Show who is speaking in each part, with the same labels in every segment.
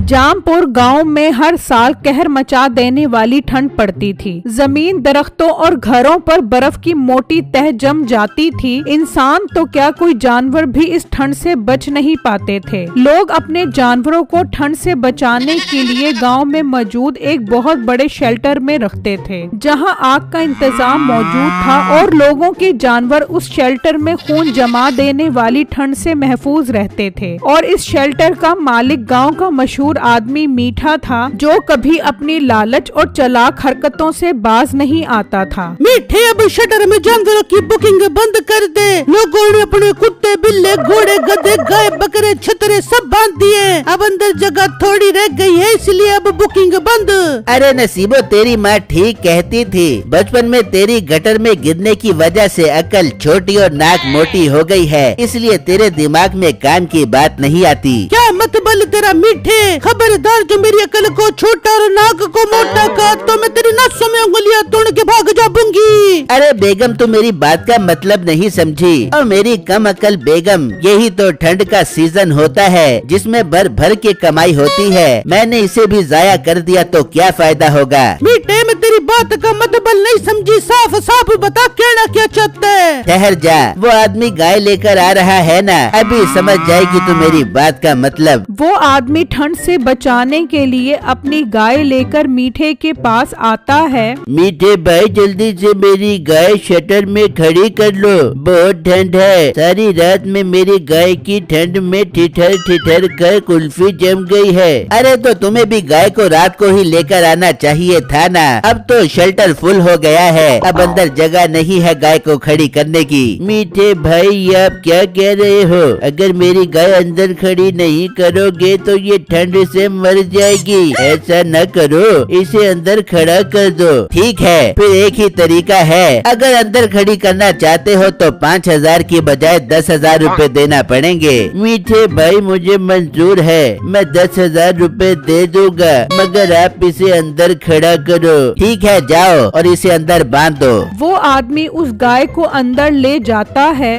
Speaker 1: जामपुर गांव में हर साल कहर मचा देने वाली ठंड पड़ती थी। जमीन, दरख्तों और घरों पर बर्फ की मोटी तह जम जाती थी। इंसान तो क्या कोई जानवर भी इस ठंड से बच नहीं पाते थे। लोग अपने जानवरों को ठंड से बचाने के लिए गांव में मौजूद एक बहुत बड़े शेल्टर में रखते थे, जहां आग का इंतजाम मौजूद था और लोगों के जानवर उस शेल्टर में खून जमा देने वाली ठंड से महफूज रहते थे। और इस शेल्टर का मालिक गाँव का मशहूर आदमी मीठा था, जो कभी अपनी लालच और चालाक हरकतों से बाज नहीं आता था।
Speaker 2: मीठे, अब शटर में जानवरों की बुकिंग बंद कर दे। लोगों ने अपने कुत्ते, बिल्ले, घोड़े, गधे, गाय, बकरे, छतरे सब बांध दिए। अब अंदर जगह थोड़ी रह गई है, इसलिए अब बुकिंग बंद।
Speaker 3: अरे नसीबो, तेरी माँ ठीक कहती थी। बचपन में तेरी गटर में गिरने की वजह से अकल छोटी और नाक मोटी हो गई है, इसलिए तेरे दिमाग में काम की बात नहीं आती।
Speaker 2: क्या मतबल तेरा मीठे? खबरदार, जो मेरी अकल को छोटा और नाक को मोटा का, तो मैं तेरी नसों में उंगलियां तोड़ के भाग जाऊंगी।
Speaker 3: अरे बेगम, तू मेरी बात का मतलब नहीं समझी। और मेरी कम अकल बेगम, यही तो ठंड का सीजन होता है जिसमें भर भर के कमाई होती है। मैंने इसे भी जाया कर दिया तो क्या फायदा होगा।
Speaker 2: मीठे, मैं तेरी बात का मतलब नहीं समझी। साफ साफ बता, कहना क्या चाहता है?
Speaker 3: ठहर जा, वो आदमी गाय लेकर आ रहा है ना, अभी समझ जाएगी तू मेरी बात का मतलब।
Speaker 1: वो आदमी ठंड से बचाने के लिए अपनी गाय लेकर मीठे के पास आता है।
Speaker 3: मीठे भाई, जल्दी से मेरी गाय शटर में खड़ी कर लो, बहुत ठंड है। सारी रात में मेरी गाय की ठंड में ठिठर ठिठर कर कुल्फी जम गई है। अरे तो तुम्हें भी गाय को रात को ही लेकर आना चाहिए था ना। अब तो शेल्टर फुल हो गया है, अब अंदर जगह नहीं है गाय को खड़ी करने की। मीठे भाई, आप क्या कह रहे हो? अगर मेरी गाय अंदर खड़ी नहीं करोगे तो ये ठंड से मर जाएगी। ऐसा न करो, इसे अंदर खड़ा कर दो। ठीक है, फिर एक ही तरीका है। अगर अंदर खड़ी करना चाहते हो तो 5,000 की बजाय 10,000 रूपए देना पड़ेंगे। मीठे भाई, मुझे मंजूर है, मैं 10,000 रूपए दे दूंगा, मगर आप इसे अंदर खड़ा करो। ठीक है, जाओ और इसे अंदर बांध दो।
Speaker 1: वो आदमी उस गाय को अंदर ले जाता है।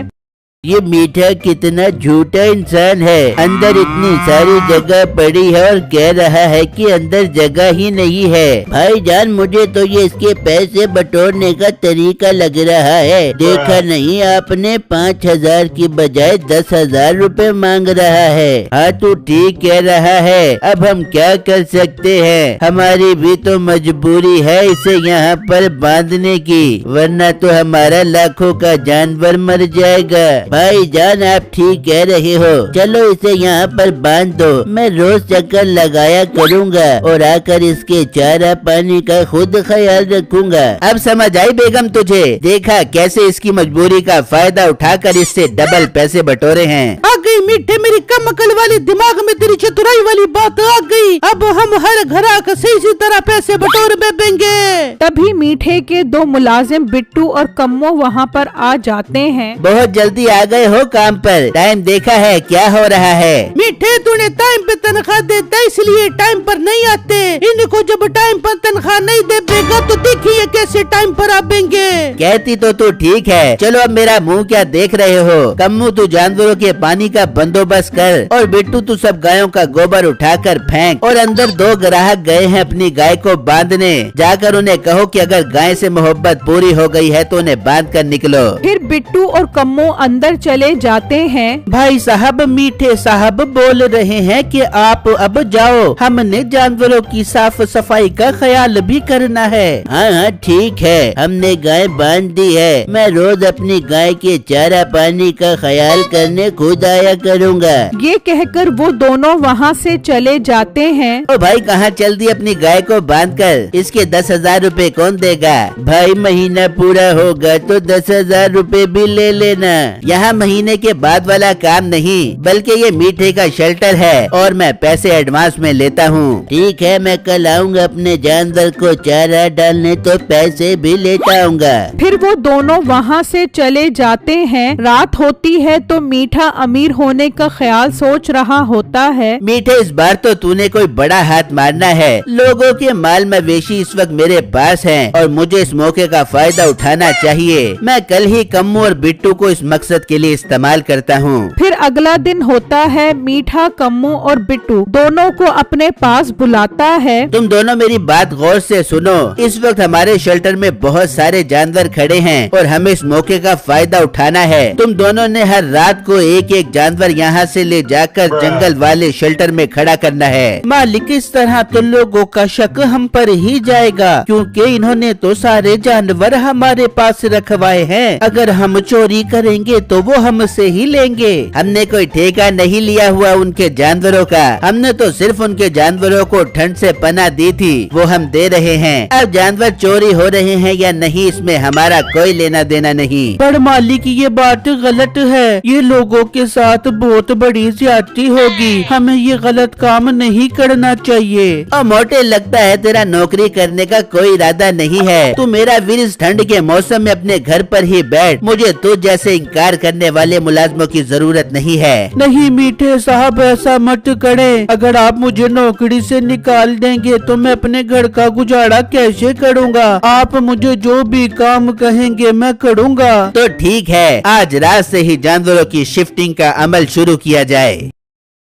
Speaker 3: ये मीठा कितना झूठा इंसान है। अंदर इतनी सारी जगह पड़ी है और कह रहा है कि अंदर जगह ही नहीं है। भाईजान, मुझे तो ये इसके पैसे बटोरने का तरीका लग रहा है। देखा नहीं आपने, 5,000 की बजाय 10,000 रूपए मांग रहा है। हाँ, तू ठीक कह रहा है। अब हम क्या कर सकते हैं? हमारी भी तो मजबूरी है इसे यहाँ पर बांधने की, वरना तो हमारा लाखों का जानवर मर जाएगा। भाई जान, आप ठीक कह रहे हो। चलो इसे यहाँ पर बांध दो, मैं रोज चक्कर लगाया करूँगा और आकर इसके चारा पानी का खुद ख्याल रखूंगा। अब समझ आई बेगम तुझे? देखा कैसे इसकी मजबूरी का फायदा उठाकर इससे डबल पैसे बटोरे हैं।
Speaker 2: आ गई मीठे, मेरी कम अकल वाले दिमाग में तेरी चतुराई वाली बात आ गई। अब हम हर ग्राहक से इसी तरह पैसे बटोर बेचेंगे।
Speaker 1: तभी मीठे के 2 मुलाजिम बिट्टू और कम्मो वहाँ पर आ जाते हैं।
Speaker 3: बहुत जल्दी आ गए हो काम पर, टाइम देखा है क्या हो रहा है?
Speaker 2: मीठे, तूने टाइम पे तनख्वाह देता इसलिए टाइम पर नहीं आते। इनको जब टाइम पर तनख्वाह नहीं दे देगा तो देखिए कैसे टाइम पर आएंगे।
Speaker 3: कहती तो तू ठीक है। चलो अब मेरा मुंह क्या देख रहे हो? कम्मू, तू जानवरों के पानी का बंदोबस्त कर और बिट्टू तू सब गायों का गोबर उठाकर फेंक। और अंदर 2 ग्राहक गए हैं अपनी गाय को बांधने, जाकर उन्हें कहो कि अगर गाय से मोहब्बत पूरी हो गई है तो उन्हें बांध कर निकलो।
Speaker 1: फिर बिट्टू और कम्मो अंदर चले जाते हैं।
Speaker 3: भाई साहब, मीठे साहब बोल रहे हैं कि आप अब जाओ, हमने जानवरों की साफ सफाई का ख्याल भी करना है। हाँ हाँ ठीक है, हमने गाय बांध दी है। मैं रोज अपनी गाय के चारा पानी का ख्याल करने खुद आया करूँगा।
Speaker 1: ये कहकर वो दोनों वहाँ से चले जाते हैं।
Speaker 3: ओ भाई, कहाँ चल दी अपनी गाय को बांधकर? इसके 10,000 रूपए कौन देगा? भाई, महीना पूरा होगा तो 10,000 रूपए भी ले लेना। यहाँ महीने के बाद वाला काम नहीं, बल्कि ये मीठे का शेल्टर है और मैं पैसे एडवांस में लेता हूँ। ठीक है, मैं कल आऊँगा अपने जानवर को चारा डालने तो पैसे भी लेता आऊँगा।
Speaker 1: फिर वो दोनों वहाँ से चले जाते हैं। रात होती है तो मीठा अमीर होने का ख्याल सोच रहा होता है।
Speaker 3: मीठे, इस बार तो तूने कोई बड़ा हाथ मारना है। लोगों के माल मवेशी इस वक्त मेरे पास हैं और मुझे इस मौके का फायदा उठाना चाहिए। मैं कल ही कम्मू और बिट्टू को इस मकसद के लिए इस्तेमाल करता हूँ।
Speaker 1: फिर अगला दिन होता है। मीठा कम्मू और बिट्टू दोनों को अपने पास बुलाता है।
Speaker 3: तुम दोनों मेरी बात गौर से सुनो। इस वक्त हमारे शेल्टर में बहुत सारे जानवर खड़े हैं और हमें इस मौके का फायदा उठाना है। तुम दोनों ने हर रात को एक एक जानवर यहाँ से ले जाकर जंगल वाले शेल्टर में खड़ा करना है।
Speaker 2: मालिक, इस तरह तो लोगों का शक हम पर ही जाएगा, क्योंकि इन्होंने तो सारे जानवर हमारे पास रखवाए हैं। अगर हम चोरी करेंगे तो वो हमसे ही लेंगे।
Speaker 3: हमने कोई ठेका नहीं लिया हुआ उनके जानवरों का। हमने तो सिर्फ उनके जानवरों को ठंड से पनाह दी थी, वो हम दे रहे हैं। अब जानवर चोरी हो रहे हैं या नहीं, इसमें हमारा कोई लेना देना नहीं।
Speaker 2: पर मालिक, ये बात गलत है। ये लोगों के साथ बहुत बड़ी ज्यादती होगी। हमें ये गलत काम नहीं करना चाहिए।
Speaker 3: और मोटे, लगता है तेरा नौकरी करने का कोई इरादा नहीं है। तू मेरा वीर इस ठंड के मौसम में अपने घर पर ही बैठ। मुझे तुझ जैसे इनकार करने वाले मुलाजमों की जरूरत नहीं है।
Speaker 2: नहीं मीठे साहब, ऐसा मत करें। अगर आप मुझे नौकरी से निकाल देंगे तो मैं अपने घर का गुजारा कैसे करूँगा? आप मुझे जो भी काम कहेंगे मैं करूँगा।
Speaker 3: तो ठीक है, आज रात से ही जानवरों की शिफ्टिंग का अमल शुरू किया जाए।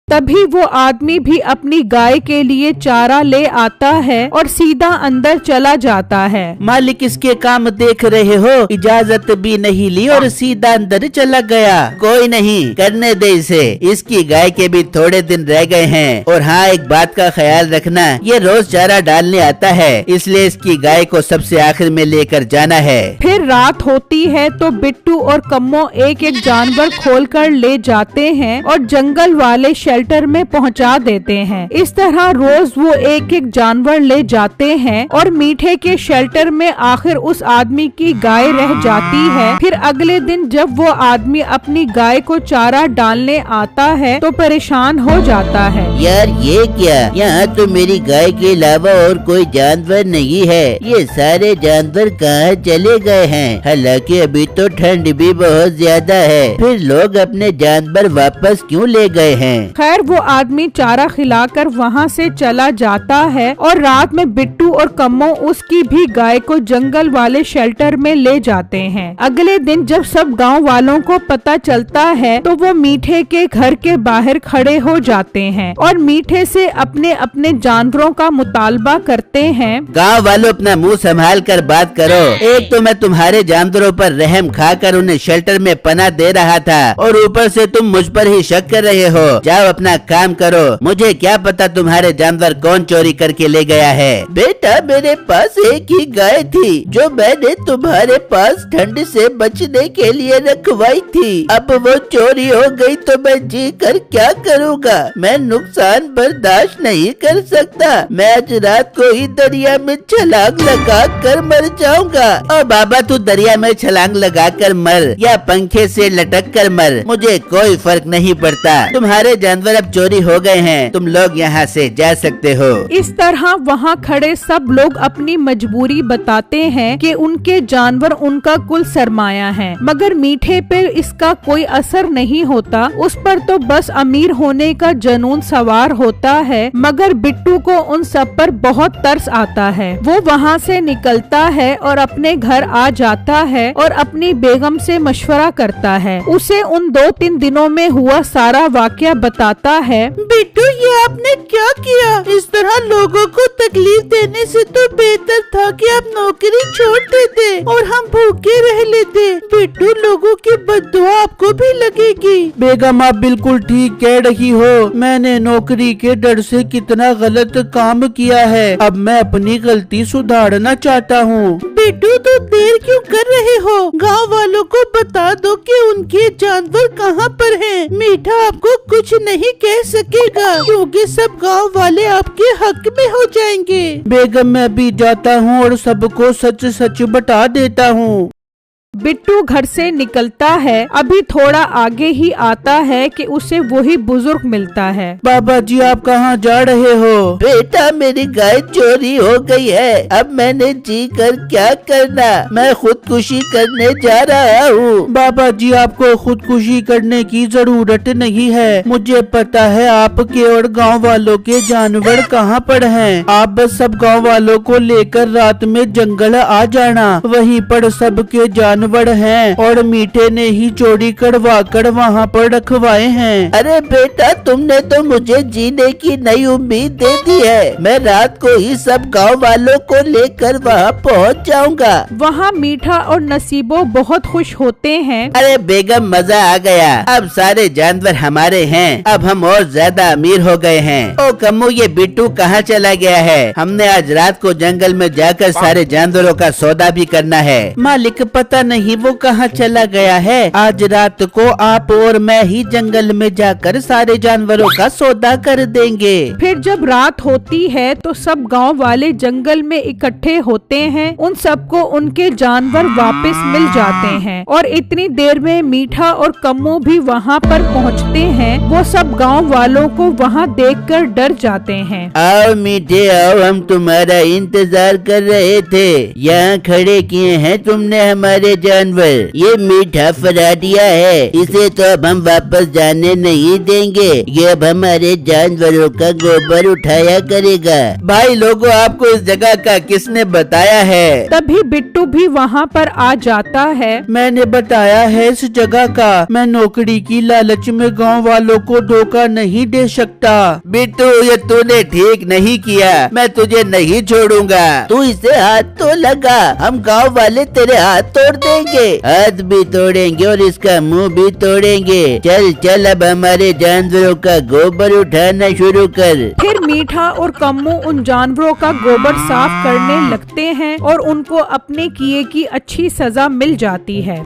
Speaker 1: तभी वो आदमी भी अपनी गाय के लिए चारा ले आता है और सीधा अंदर चला जाता है।
Speaker 2: मालिक, इसके काम देख रहे हो, इजाजत भी नहीं ली और सीधा अंदर चला गया।
Speaker 3: कोई नहीं, करने दे इसे। इसकी गाय के भी थोड़े दिन रह गए हैं। और हाँ, एक बात का ख्याल रखना, ये रोज चारा डालने आता है, इसलिए इसकी गाय को सबसे आखिर में लेकर जाना है।
Speaker 1: फिर रात होती है तो बिट्टू और कम्मो एक एक जानवर खोलकर ले जाते हैं और जंगल वाले शेल्टर में पहुंचा देते हैं। इस तरह रोज वो एक एक जानवर ले जाते हैं और मीठे के शेल्टर में आखिर उस आदमी की गाय रह जाती है। फिर अगले दिन जब वो आदमी अपनी गाय को चारा डालने आता है तो परेशान हो जाता है।
Speaker 3: यार, ये क्या? यहाँ तो मेरी गाय के अलावा और कोई जानवर नहीं है। ये सारे जानवर कहाँ चले गए हैं? हालांकि अभी तो ठंड भी बहुत ज्यादा है, फिर लोग अपने जानवर वापस क्यों ले गए हैं?
Speaker 1: खैर, वो आदमी चारा खिलाकर वहाँ से चला जाता है और रात में बिट्टू और कम्मो उसकी भी गाय को जंगल वाले शेल्टर में ले जाते हैं। अगले दिन जब सब गांव वालों को पता चलता है तो वो मीठे के घर के बाहर खड़े हो जाते हैं और मीठे से अपने अपने जानवरों का मुतालबा करते हैं।
Speaker 3: गांव वालों, अपना मुंह संभाल कर बात करो। एक तो मैं तुम्हारे जानवरों पर रहम खाकर उन्हें शेल्टर में पनाह दे रहा था और ऊपर से तुम मुझ पर ही शक कर रहे हो। जाओ अपना काम करो। मुझे क्या पता तुम्हारे जानवर कौन चोरी करके ले गया है। बेटा, मेरे पास एक ही गाय थी जो मैंने तुम्हारे पास ठंड से बचने के लिए रखवाई थी। अब वो चोरी हो गई तो मैं जी कर क्या करूँगा? मैं नुकसान बर्दाश्त नहीं कर सकता। मैं आज रात को ही दरिया में छलांग लगा कर मर जाऊंगा। और बाबा, तू दरिया में छलांग लगा कर मर या पंखे से लटक कर मर, मुझे कोई फर्क नहीं पड़ता। तुम्हारे जानवर अब चोरी हो गए हैं, तुम लोग यहाँ से जा सकते हो।
Speaker 1: इस तरह वहाँ खड़े सब लोग अपनी मजबूरी बताते हैं कि उनके जानवर उनका कुल सरमाया है, मगर मीठे पे इसका कोई असर नहीं होता। उस पर तो बस अमीर होने का जुनून सवार होता है। मगर बिट्टू को उन सब पर बहुत तरस आता है। वो वहाँ से निकलता है और अपने घर आ जाता है और अपनी बेगम से मशवरा करता है। उसे उन 2-3 दिनों में हुआ सारा वाकया बताता है।
Speaker 2: बिट्टू, ये आपने क्या किया? इस तरह लोगों को तकलीफ देने से तो बेहतर था कि आप नौकरी छोड़ देते और हम भूखे रह लेते। बिट्टू, लोगों की बद्दुआ आपको भी लगेगी। बेगम, आप बिल्कुल ठीक कह रही हो। मैंने नौकरी के डर से कितना गलत काम किया है। अब मैं अपनी गलती सुधारना चाहता हूँ। बिट्टू, तो देर क्यों कर रहे हो? गाँव वालों को बता दो कि उनके जानवर कहाँ पर हैं। मीठा आपको कुछ नहीं कह सकेगा क्योंकि सब गांव वाले आपके हक में हो जाएंगे। बेगम, मैं भी जाता हूँ और सबको सच सच बता देता हूँ।
Speaker 1: बिट्टू घर से निकलता है। अभी थोड़ा आगे ही आता है कि उसे वही बुजुर्ग मिलता है।
Speaker 2: बाबा जी आप कहाँ जा रहे हो?
Speaker 3: बेटा मेरी गाय चोरी हो गई है, अब मैंने जी कर क्या करना, मैं खुदकुशी करने जा रहा हूँ।
Speaker 2: बाबा जी आपको खुदकुशी करने की जरूरत नहीं है, मुझे पता है आपके और गांव वालों के जानवर कहाँ पर हैं। आप बस सब गांव वालों को लेकर रात में जंगल आ जाना, वहीं पर सबके जानवर हैं और मीठे ने ही चोरी करवा कर वहाँ पर रखवाए हैं।
Speaker 3: अरे बेटा तुमने तो मुझे जीने की नई उम्मीद दे दी है, मैं रात को ही सब गांव वालों को लेकर वहाँ पहुँच जाऊंगा।
Speaker 1: वहाँ मीठा और नसीबो बहुत खुश होते हैं।
Speaker 3: अरे बेगम मजा आ गया, अब सारे जानवर हमारे हैं, अब हम और ज्यादा अमीर हो गए हैं। ओ कम्मू ये बिट्टू कहाँ चला गया है? हमने आज रात को जंगल में जाकर सारे जानवरों का सौदा भी करना है।
Speaker 2: मालिक पता नहीं वो कहाँ चला गया है, आज रात को आप और मैं ही जंगल में जाकर सारे जानवरों का सौदा कर देंगे।
Speaker 1: फिर जब रात होती है तो सब गांव वाले जंगल में इकट्ठे होते हैं, उन सबको उनके जानवर वापस मिल जाते हैं और इतनी देर में मीठा और कम्मू भी वहाँ पर पहुँचते हैं। वो सब गांव वालों को वहाँ देखकर डर जाते हैं।
Speaker 3: आओ मीठे आओ, हम तुम्हारा इंतजार कर रहे थे, यहाँ खड़े किए हैं तुमने हमारे जानवर। ये मीठा फराटिया है, इसे तो अब हम वापस जाने नहीं देंगे, ये अब हमारे जानवरों का गोबर उठाया करेगा। भाई लोगों आपको इस जगह का किसने बताया है?
Speaker 1: तभी बिट्टू भी वहाँ पर आ जाता है।
Speaker 2: मैंने बताया है इस जगह का, मैं नौकरी की लालच में गांव वालों को धोखा नहीं दे सकता।
Speaker 3: बिट्टू ये तूने ठीक नहीं किया, मैं तुझे नहीं छोड़ूंगा। तू इसे हाथ तो लगा, हम गांव वाले तेरे हाथ तोड़ देंगे, हाथ भी तोड़ेंगे और इसका मुंह भी तोड़ेंगे। चल चल अब हमारे जानवरों का गोबर उठाना शुरू कर।
Speaker 1: फिर मीठा और कम्मू उन जानवरों का गोबर साफ करने लगते हैं और उनको अपने किए की अच्छी सजा मिल जाती है।